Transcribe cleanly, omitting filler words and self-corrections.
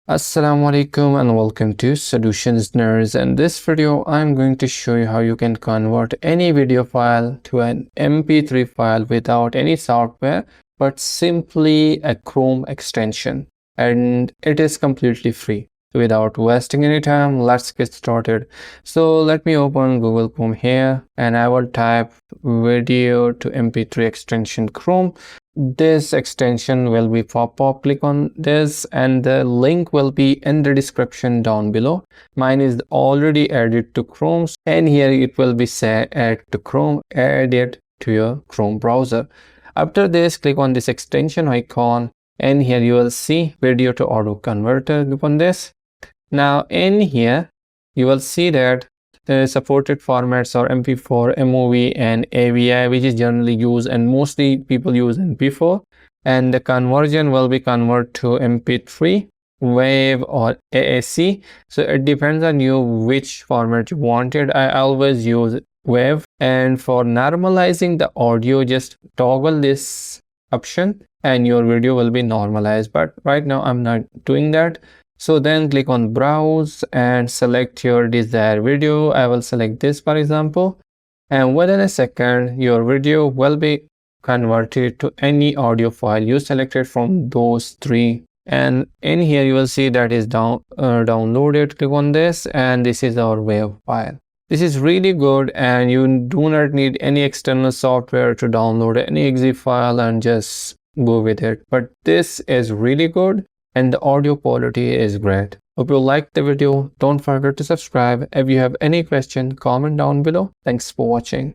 Assalamu alaikum and welcome to Solutions Nerds. In this video, I'm going to show you how you can convert any video file to an MP3 file without any software, but simply a Chrome extension. And it is completely free. Without wasting any time, let's get started. So let me open Google Chrome here and I will type video to MP3 extension Chrome. This extension will be pop-up. Click on this and the link will be in the description down below. Mine is already added to Chrome and here it will be say add to Chrome, add it to your Chrome browser. After this, click on this extension icon and here you will see video to audio converter. Click on this. Now in here you will see that the supported formats are MP4, MOV and AVI, which is generally used and mostly people use MP4, and the conversion will be converted to MP3, WAV or AAC. So it depends on you which format you wanted. I always use WAV, and for normalizing the audio, just toggle this option and your video will be normalized, but right now I'm not doing that. So then click on browse and select your desired video. I will select this for example, and within a second your video will be converted to any audio file you selected from those three. And in here you will see that is downloaded. Click on this and this is our WAV file. This is really good and you do not need any external software to download any exe file and just go with it. But this is really good and the audio quality is great. Hope you liked the video. Don't forget to subscribe. If you have any question, comment down below. Thanks for watching.